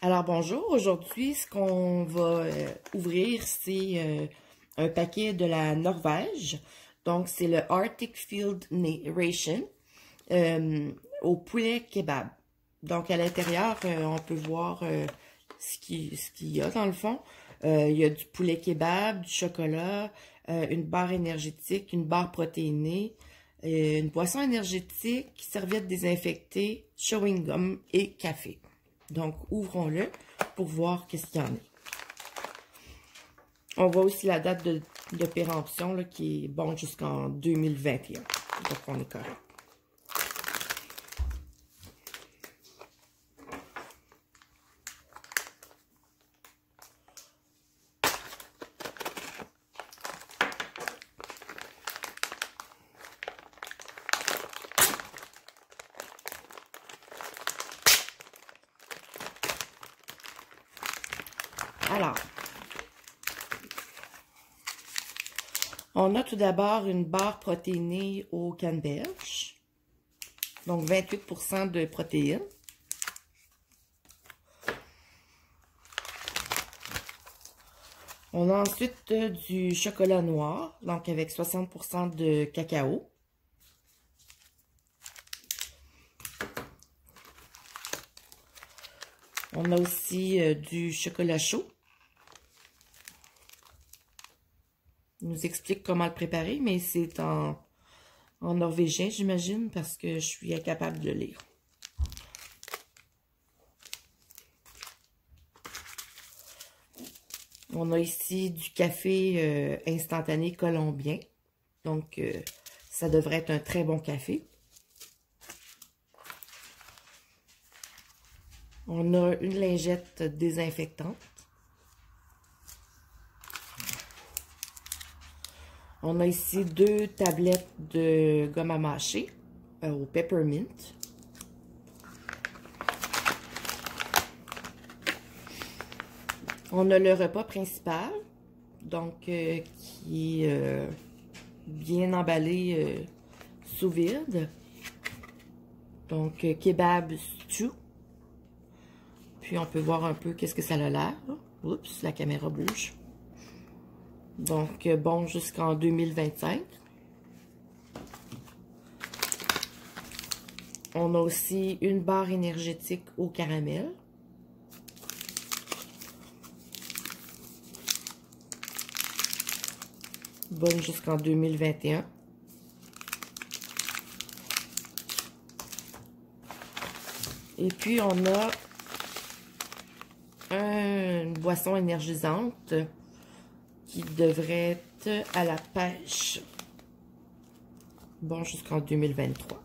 Alors bonjour, aujourd'hui ce qu'on va ouvrir c'est un paquet de la Norvège, donc c'est le Arctic Field Ration au poulet kebab. Donc à l'intérieur on peut voir ce qu'il y a dans le fond. Il y a du poulet kebab, du chocolat, une barre énergétique, une barre protéinée, une boisson énergétique, serviette désinfectée, chewing gum et café. Donc, ouvrons-le pour voir qu'est-ce qu'il y en a. On voit aussi la date de péremption là, qui est bon jusqu'en 2021. Donc, on est correct. Alors, on a tout d'abord une barre protéinée au canneberge, donc 28% de protéines. On a ensuite du chocolat noir, donc avec 60% de cacao. On a aussi du chocolat chaud. Il nous explique comment le préparer, mais c'est en norvégien, j'imagine, parce que je suis incapable de le lire. On a ici du café instantané colombien. Donc, ça devrait être un très bon café. On a une lingette désinfectante. On a ici 2 tablettes de gomme à mâcher au peppermint. On a le repas principal, donc qui est bien emballé sous vide. Donc kebab stew. Puis on peut voir un peu qu'est-ce que ça a l'air. Oups, la caméra bouge. Donc, bon jusqu'en 2025. On a aussi une barre énergétique au caramel. Bonne jusqu'en 2021. Et puis, on a une boisson énergisante qui devrait être à la pêche. Bon, jusqu'en 2023.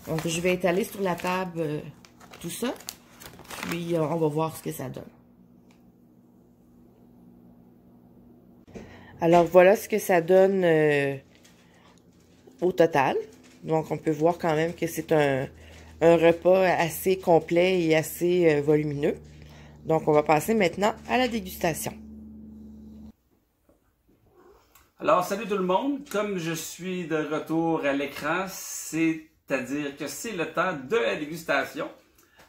Donc, je vais étaler sur la table tout ça. Puis, on va voir ce que ça donne. Alors, voilà ce que ça donne au total. Donc, on peut voir quand même que c'est un repas assez complet et assez volumineux. Donc, on va passer maintenant à la dégustation. Alors, salut tout le monde. Comme je suis de retour à l'écran, c'est-à-dire que c'est le temps de la dégustation.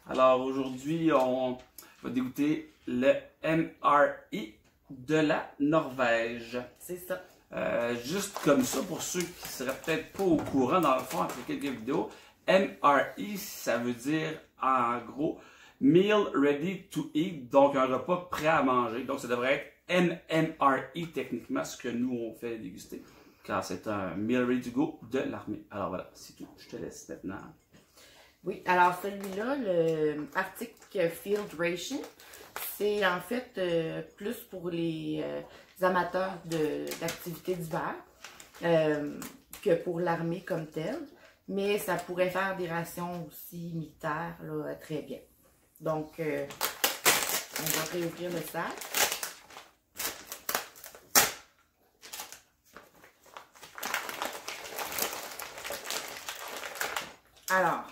Alors, aujourd'hui, on va dégoûter le MRE de la Norvège. C'est ça. Juste comme ça, pour ceux qui ne seraient peut-être pas au courant, dans le fond, après quelques vidéos, MRE, ça veut dire, en gros, Meal Ready to Eat, donc un repas prêt à manger. Donc, ça devrait être MMRE, techniquement, ce que nous, on fait déguster, car c'est un Meal Ready to Go de l'armée. Alors voilà, c'est tout. Je te laisse maintenant. Oui, alors celui-là, le Arctic Field Ration, c'est en fait plus pour les amateurs d'activités d'hiver que pour l'armée comme telle. Mais ça pourrait faire des rations aussi militaires là, très bien. Donc, on va réouvrir le sac. Alors,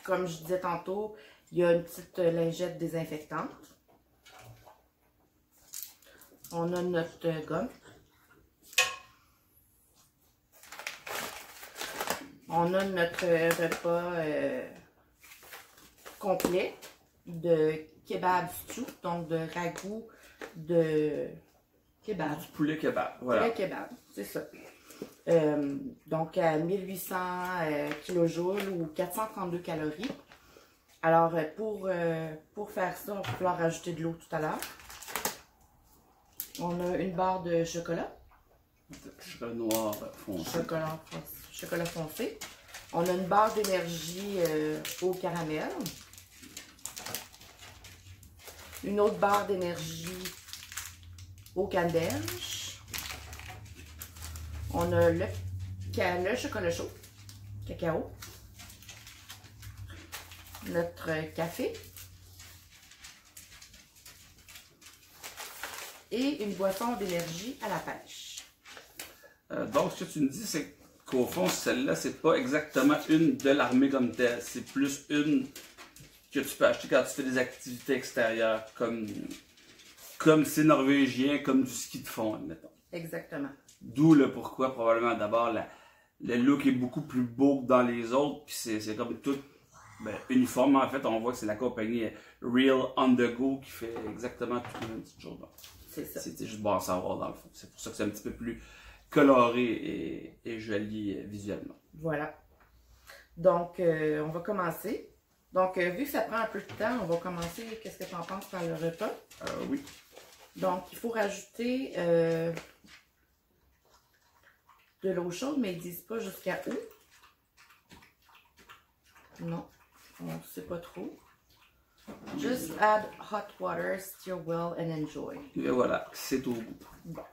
comme je disais tantôt, il y a une petite lingette désinfectante. On a notre gomme. On a notre repas complet de kebab stew, donc de ragoût de kebab. Du poulet kebab, voilà. Poulet kebab, c'est ça. Donc à 1800 kJ ou 432 calories. Alors pour faire ça, on va falloir rajouter de l'eau tout à l'heure. On a une barre de chocolat. Chocolat noir foncé. Chocolat foncé. On a une barre d'énergie au caramel. Une autre barre d'énergie au canneberge. On a le chocolat chaud, cacao. Notre café. Et une boisson d'énergie à la pêche. Donc, ce que tu me dis, c'est qu'au fond, celle-là, c'est pas exactement une de l'armée comme telle. C'est plus une que tu peux acheter quand tu fais des activités extérieures, comme c'est norvégien, comme du ski de fond, admettons. Exactement. D'où le pourquoi, probablement, d'abord, le look est beaucoup plus beau que dans les autres, puis c'est comme tout uniforme. En fait, on voit que c'est la compagnie Real On The Go qui fait exactement tout le même petit chose. C'est ça. C'était juste bon à savoir, dans le fond. C'est pour ça que c'est un petit peu plus coloré et joli visuellement. Voilà. Donc, on va commencer. Donc, vu que ça prend un peu de temps, on va commencer. Qu'est-ce que tu en penses par le repas? Oui. Donc, il faut rajouter de l'eau chaude, mais ils ne disent pas jusqu'à où. Non, on ne sait pas trop. Just add hot water, stir well and enjoy. Et voilà, c'est au goût. Bon.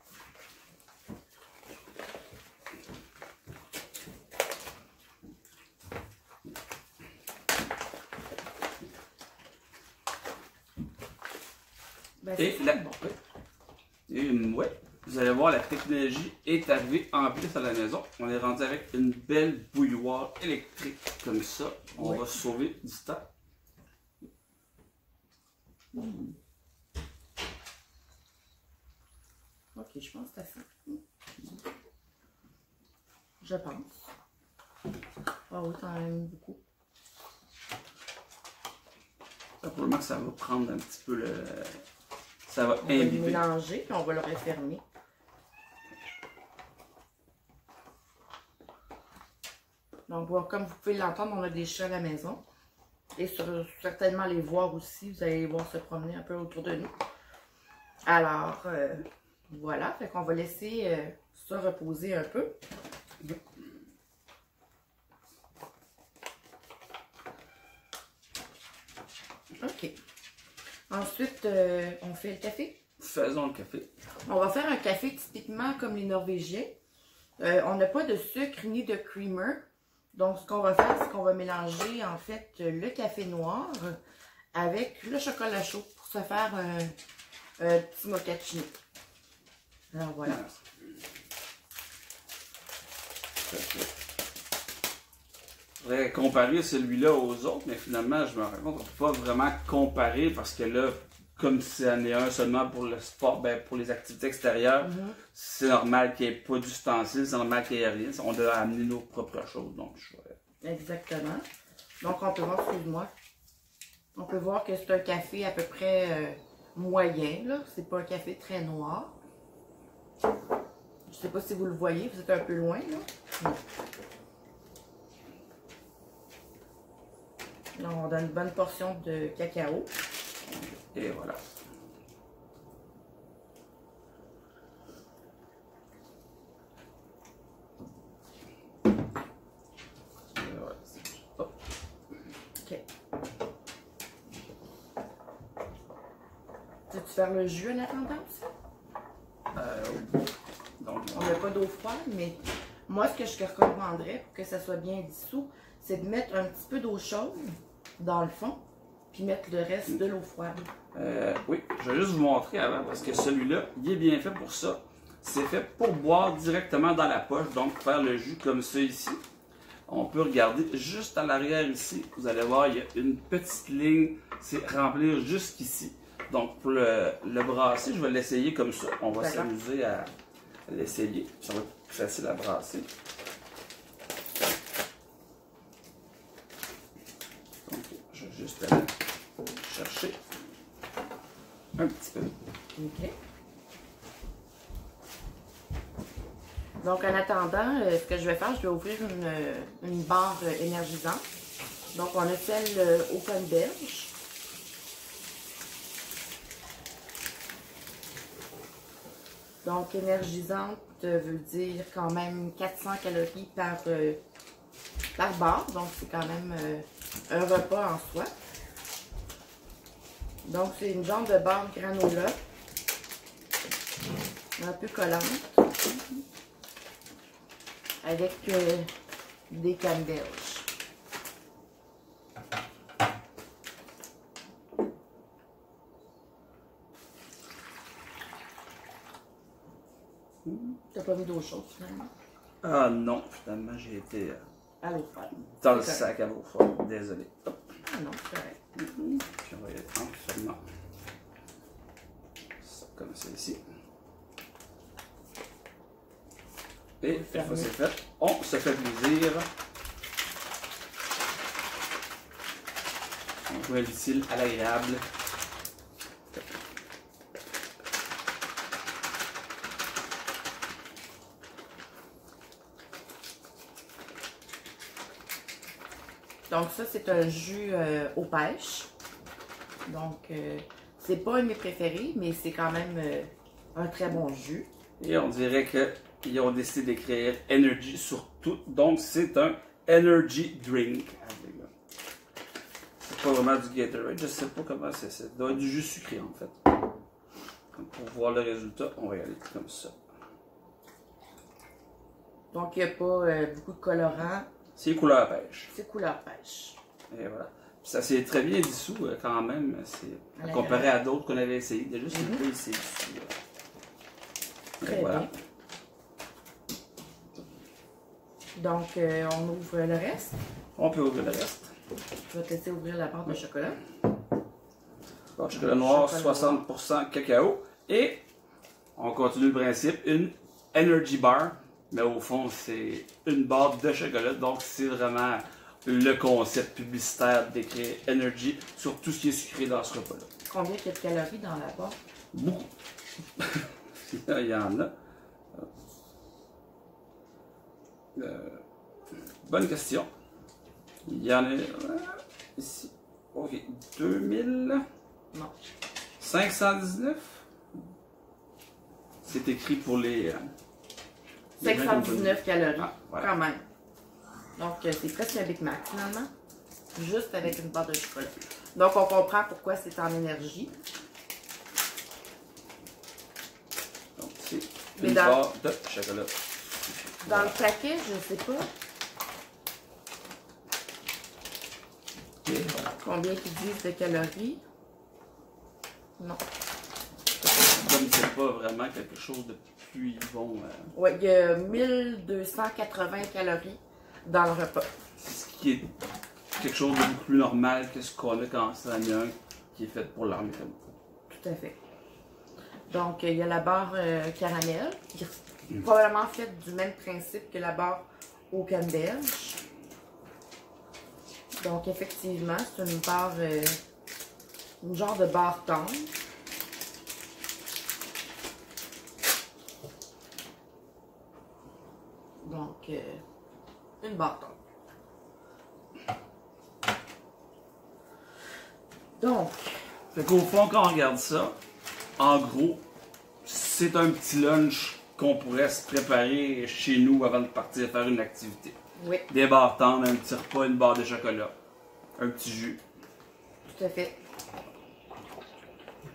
Ben, Et vous allez voir, la technologie est arrivée en plus à la maison. On est rendu avec une belle bouilloire électrique comme ça. On va sauver du temps. Ok, je pense que c'est ça. Je pense. Ah oui, quand même beaucoup. Probablement que ça va prendre un petit peu le... Ça va imbiber. On va le imbiber. mélanger, puis on va le refermer. Donc, comme vous pouvez l'entendre, on a des chats à la maison. Et certainement les voir aussi. Vous allez les voir se promener un peu autour de nous. Alors, voilà. Fait qu'on va laisser ça reposer un peu. OK. Ensuite, on fait le café. Faisons le café. On va faire un café typiquement comme les Norvégiens. On n'a pas de sucre ni de creamer. Donc, ce qu'on va faire, c'est qu'on va mélanger en fait le café noir avec le chocolat chaud pour se faire un petit mochaccino. Alors voilà. Je voudrais comparer celui-là aux autres, mais finalement, je me rends compte qu'on ne peut pas vraiment comparer parce que là, comme c'en est un seulement pour le sport, pour les activités extérieures, c'est normal qu'il n'y ait pas d'ustensiles, c'est normal qu'il n'y ait rien. On doit amener nos propres choses. Donc, exactement. Donc, on peut voir, excuse-moi, on peut voir que c'est un café à peu près moyen, là. C'est pas un café très noir. Je sais pas si vous le voyez, vous êtes un peu loin, là. Là, on donne une bonne portion de cacao. Et voilà. OK. Veux-tu faire le jus en attendant aussi? Donc, on n'a pas d'eau froide, mais moi, ce que je recommanderais pour que ça soit bien dissous, c'est de mettre un petit peu d'eau chaude dans le fond, puis mettre le reste de l'eau froide. Oui, je vais juste vous montrer avant, parce que celui-là, il est bien fait pour ça. C'est fait pour boire directement dans la poche, donc faire le jus comme ça ici. On peut regarder juste à l'arrière ici. Vous allez voir, il y a une petite ligne. C'est remplir jusqu'ici. Donc, pour le brasser, je vais l'essayer comme ça. On va s'amuser à l'essayer. Ça va être plus facile à brasser. Donc, je vais juste aller chercher un petit peu. OK. Donc, en attendant, ce que je vais faire, je vais ouvrir une barre énergisante. Donc, on a celle au canneberge. Donc, énergisante veut dire quand même 400 calories par barre. Donc, c'est quand même un repas en soi. Donc, c'est une genre de barre granola. Un peu collante. Avec des canneberges. T'as pas mis d'eau chaude finalement? Ah non, finalement j'ai été à l'eau froide. Dans le sac à l'eau froide, désolé. Hop. Ah non, c'est correct. Puis on va y aller tranquillement. Comme ça ici. Et une fois c'est fait, on se fait plaisir. On joue l'utile à l'agréable. Donc ça, c'est un jus aux pêches. Donc, c'est pas un de mes préférés, mais c'est quand même un très bon jus. Et on dirait qu'ils ont décidé d'écrire Energy sur tout. Donc, c'est un Energy Drink. C'est pas vraiment du Gatorade. Je sais pas comment c'est. Ça doit être du jus sucré, en fait. Donc, pour voir le résultat, on va y aller comme ça. Donc, il n'y a pas beaucoup de colorant. C'est couleur pêche. C'est couleur pêche. Et voilà. Puis ça s'est très bien dissous quand même. Comparé à d'autres qu'on avait essayé. Déjà, c'est pas ici dissous. Très voilà. bien. Donc, on ouvre le reste. On peut ouvrir le reste. Je vais te laisser ouvrir la barre de chocolat. Barre de chocolat noir, 60% cacao. Et on continue le principe, une Energy Bar. Mais au fond, c'est une barre de chocolat. Donc, c'est vraiment le concept publicitaire d'écrire Energy sur tout ce qui est sucré dans ce repas-là. Combien il y a de calories dans la barre? Beaucoup. Il y en a. Bonne question. Il y en a ici. Ok. 2000. Non. 519. C'est écrit pour les 519 calories, voilà. quand même. Donc, c'est presque un Big Mac, finalement. Juste avec une barre de chocolat. Donc, on comprend pourquoi c'est en énergie. Donc, c'est une barre de chocolat. Dans le paquet, je sais pas. Et voilà. Combien ils disent de calories? Non. Comme c'est pas vraiment quelque chose de plus bon. Oui, il y a 1280 calories dans le repas. Ce qui est quelque chose de beaucoup plus normal que ce qu'on a quand c'est un qui est fait pour l'armée. Tout à fait. Donc, il y a la barre caramel, qui est probablement faite du même principe que la barre au canneberge. Donc, effectivement, c'est une barre, une genre de barre tendre. Donc, une barre tendre. Donc, fait qu'au fond, quand on regarde ça, en gros, c'est un petit lunch qu'on pourrait se préparer chez nous avant de partir faire une activité. oui, Des barres tendres, un petit repas, une barre de chocolat, un petit jus. tout à fait.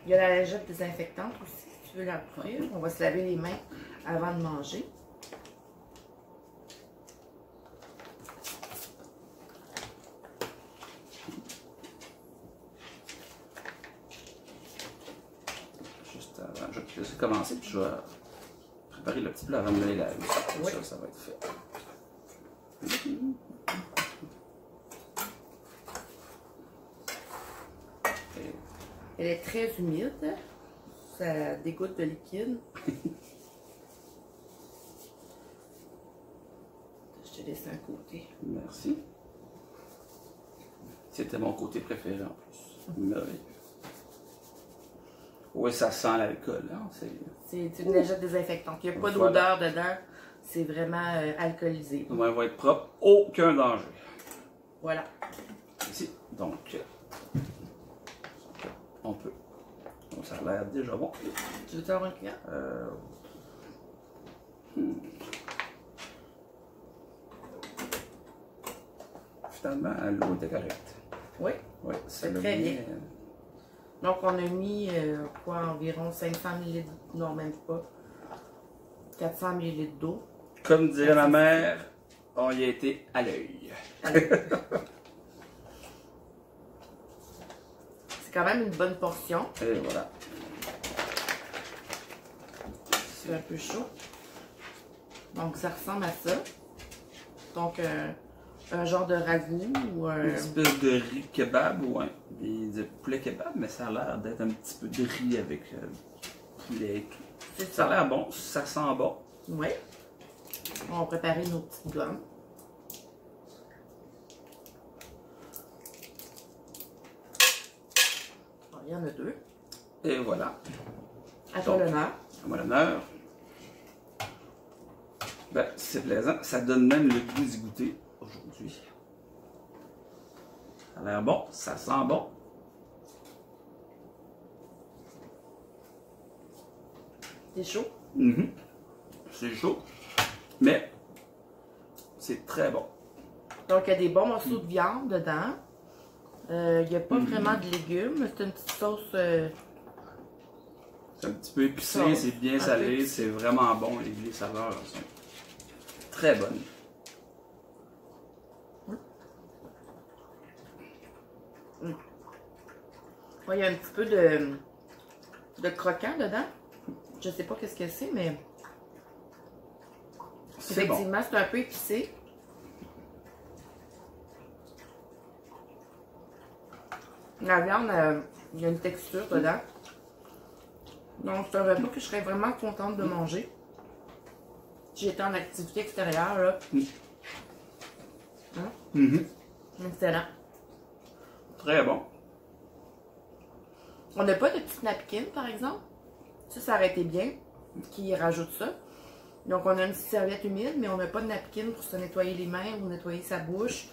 Il y a la lingette désinfectante aussi, si tu veux la ouvrir. On va se laver les mains avant de manger. Juste avant, je vais te laisser commencer, puis je vais préparer le petit plat avant de me laver. Oui. Ça va être fait. Elle est très humide. Ça dégoûte de liquide. Je te laisse un côté. Merci. C'était mon côté préféré en plus. Merveilleux. Oui, ça sent l'alcool. Hein? C'est une légère désinfectante. Il n'y a pas d'odeur dedans. C'est vraiment alcoolisé. On va être propre. Aucun danger. Voilà. Ici. Donc, on peut. Donc, ça a l'air déjà bon. Tu veux t'avoir un cuillère? Finalement, l'eau était correcte. Oui. Oui, c'est très bien. Donc, on a mis environ 500 ml, non, même pas, 400 ml d'eau. Comme dirait ma mère, on y a été à l'œil. C'est quand même une bonne portion. Et voilà. C'est un peu chaud. Donc, ça ressemble à ça. Donc, un genre de ragoût ou un... Une espèce de riz kebab ou de poulet kebab, mais ça a l'air d'être un petit peu de riz avec poulet et tout. Ça a l'air bon, ça sent bon. Oui. On va préparer nos petites gommes. Il y en a deux. Et voilà. À toi l'honneur. À moi l'honneur. Ben, c'est plaisant. Ça donne même le goût d'y goûter aujourd'hui. Ça a l'air bon, ça sent bon. C'est chaud? C'est chaud, mais c'est très bon. Donc, il y a des bons morceaux de viande dedans. Il n'y a pas vraiment de légumes. C'est une petite sauce... C'est un petit peu épicé, c'est bien salé, c'est vraiment bon. Les saveurs sont très bonnes. Ouais, il y a un petit peu de croquant dedans. Je sais pas qu'est-ce que c'est, mais effectivement, bon. C'est un peu épicé. La viande, il y a une texture dedans. Donc, c'est un repas que je serais vraiment contente de manger. Si j'étais en activité extérieure, là. Excellent. Très bon. On n'a pas de petite napkin, par exemple. Ça aurait été bien qu'ils rajoutent ça. Donc, on a une petite serviette humide, mais on n'a pas de napkin pour se nettoyer les mains ou nettoyer sa bouche.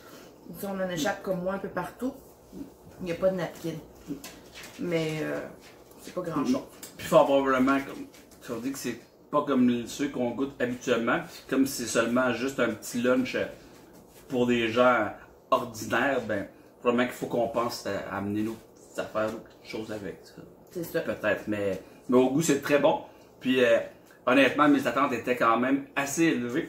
Si on en échappe comme moi un peu partout, il n'y a pas de napkin. Mais c'est pas grand-chose. Puis fort probablement, comme tu as dit que c'est pas comme ceux qu'on goûte habituellement. Comme c'est seulement juste un petit lunch pour des gens ordinaires, ben probablement qu'il faut qu'on pense à amener nos petites affaires ou quelque chose avec ça. C'est ça. Peut-être, mais au goût c'est très bon. Puis honnêtement, mes attentes étaient quand même assez élevées.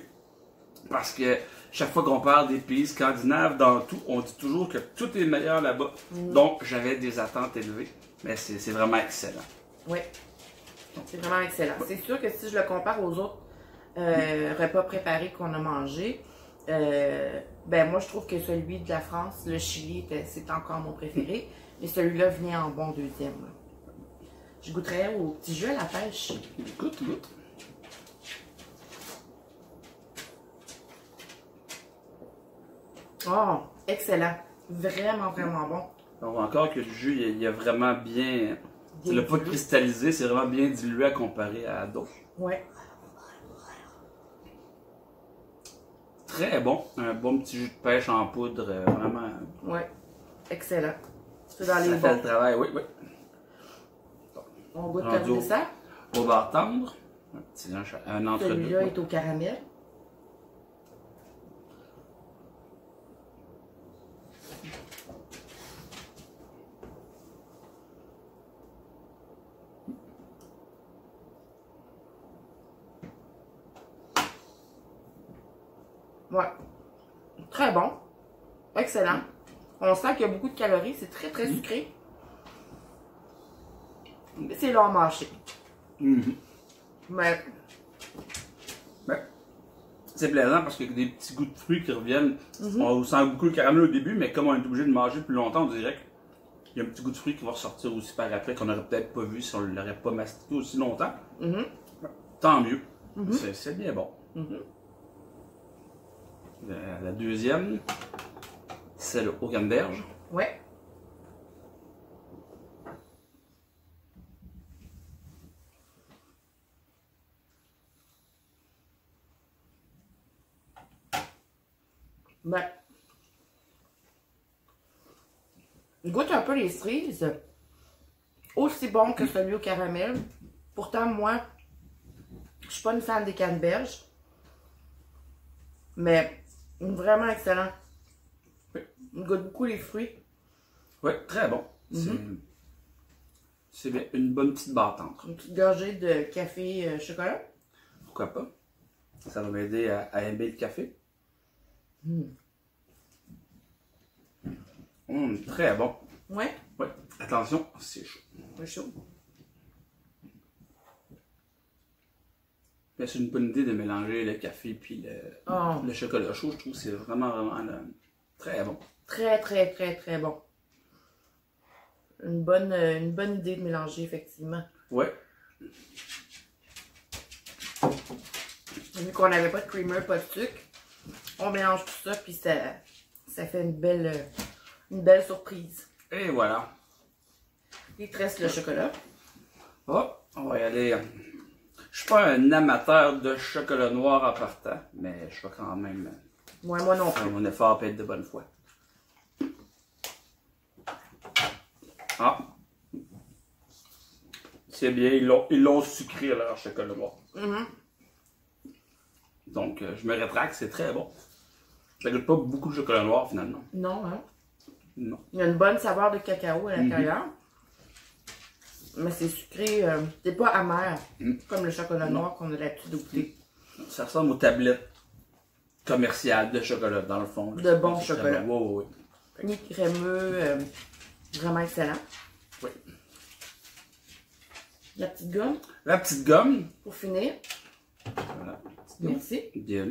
Parce que chaque fois qu'on parle des pays scandinaves, dans tout, on dit toujours que tout est meilleur là-bas. Donc j'avais des attentes élevées. Mais c'est vraiment excellent. Oui. C'est vraiment excellent. C'est sûr que si je le compare aux autres repas préparés qu'on a mangés, ben moi je trouve que celui de la France, le Chili, c'est encore mon préféré. Mais celui-là venait en bon deuxième. Je goûterais au petit jus à la pêche. Goûte. Oh, excellent. Vraiment, vraiment bon. On voit encore que le jus, il a vraiment bien... Il n'a pas cristallisé, c'est vraiment bien dilué à comparer à d'autres. Ouais. Très bon. Un bon petit jus de pêche en poudre, vraiment... Ouais. Excellent. C'est dans les ça fait le travail, oui. On goûte le dessert. Au bar tendre. Un entre-deux. Celui-là est au caramel. Ouais. Très bon. Excellent. On sent qu'il y a beaucoup de calories. C'est très, très sucré. C'est long à mâcher. Mais c'est plaisant parce qu'il y a des petits goûts de fruits qui reviennent. On sent beaucoup le caramel au début, mais comme on est obligé de manger plus longtemps, on dirait Il y a un petit goût de fruit qui va ressortir aussi par après, qu'on n'aurait peut-être pas vu si on ne l'aurait pas mastiqué aussi longtemps. Tant mieux. C'est bien bon. La deuxième, c'est le Canneberge. Ouais. Ben, il goûte un peu les cerises. Aussi bon que celui au caramel. Pourtant, moi, je suis pas une fan des canneberges. Mais vraiment excellent. Oui. Il goûte beaucoup les fruits. Oui, très bon. C'est bien une bonne petite battante. Une petite gorgée de café chocolat. Pourquoi pas? Ça va m'aider à aimer le café. Très bon. Ouais. Oui. Attention, c'est chaud. C'est chaud. C'est une bonne idée de mélanger le café puis le chocolat chaud. Je trouve que c'est vraiment très bon. Très, très, très, très bon. Une bonne idée de mélanger, effectivement. Ouais. Vu qu'on n'avait pas de creamer, pas de sucre, on mélange tout ça, puis ça fait une belle surprise. Et voilà. Il te reste le chocolat. Oh, on va y aller. Je suis pas un amateur de chocolat noir en partant, mais je vais quand même Ouais, moi non faire plus. mon effort et être de bonne foi. Ah. C'est bien, ils l'ont sucré leur chocolat noir. Donc, je me rétracte, c'est très bon. Ça goûte pas beaucoup de chocolat noir finalement. Non, hein? Non. Il y a une bonne saveur de cacao à l'intérieur. Mais c'est sucré, c'est pas amer, comme le chocolat noir qu'on a l'habitude de goûter. Ça ressemble aux tablettes commerciales de chocolat, dans le fond. De bon chocolat. Oui. Ni crémeux, vraiment excellent. Oui. La petite gomme, La petite gomme. pour finir. Voilà. Petite gomme. Merci. Bien.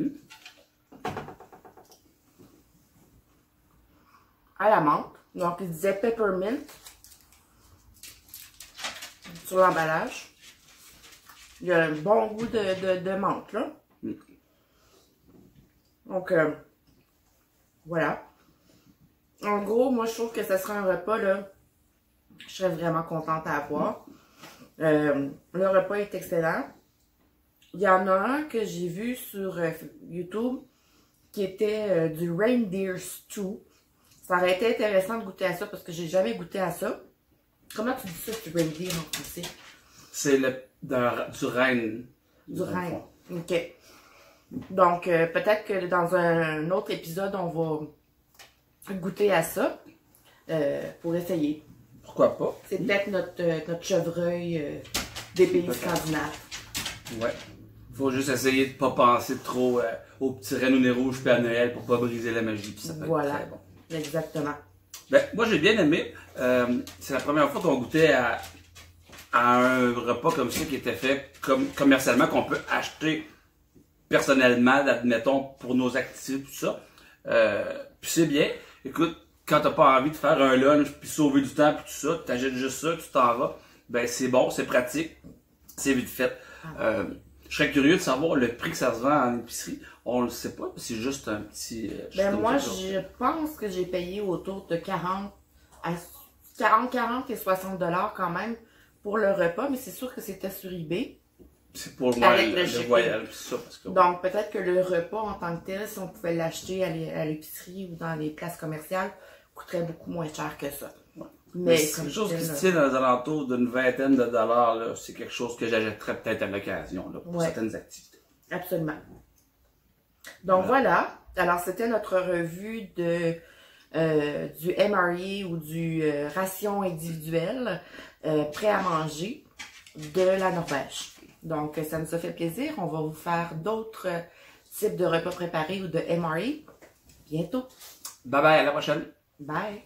À la menthe. Donc, il disait peppermint sur l'emballage. Il y a un bon goût de menthe, là. Donc, voilà. En gros, moi, je trouve que ce serait un repas, là, je serais vraiment contente à avoir. Le repas est excellent. Il y en a un que j'ai vu sur YouTube qui était du reindeer stew. Ça aurait été intéressant de goûter à ça parce que j'ai jamais goûté à ça. Comment tu dis ça, du reindeer en français? C'est du renne. Du renne. OK. Donc, peut-être que dans un autre épisode, on va goûter à ça pour essayer. Pourquoi pas? C'est peut-être notre chevreuil des pays scandinaves. Ouais. Faut juste essayer de pas penser trop au petit renne au nez rouge puis à Noël pour pas briser la magie. Puis ça peut être très bon. Exactement. Ben, moi, j'ai bien aimé. C'est la première fois qu'on goûtait à un repas comme ça qui était fait commercialement, qu'on peut acheter personnellement, admettons, pour nos activités, tout ça. Puis c'est bien. Écoute, quand t'as pas envie de faire un lunch, puis sauver du temps, puis tout ça, t'achètes juste ça, tu t'en vas. Ben, c'est bon, c'est pratique, c'est vite fait. Je serais curieux de savoir le prix que ça se vend en épicerie. On le sait pas, c'est juste un petit... Ben moi, je pense que j'ai payé autour de 40 et 60 $ quand même pour le repas, mais c'est sûr que c'était sur eBay. C'est pour moi le voyage, ça. Parce que... Donc, peut-être que le repas en tant que tel, si on pouvait l'acheter à l'épicerie ou dans les places commerciales, coûterait beaucoup moins cher que ça. Ouais. Mais c'est quelque chose qui se tient dans les alentours d'une vingtaine de dollars. C'est quelque chose que j'achèterais peut-être à l'occasion pour certaines activités. Absolument. Donc voilà. Alors, c'était notre revue du MRE ou du ration individuelle prêt à manger de la Norvège. Donc, ça nous a fait plaisir. On va vous faire d'autres types de repas préparés ou de MRE bientôt. Bye bye, à la prochaine. Bye.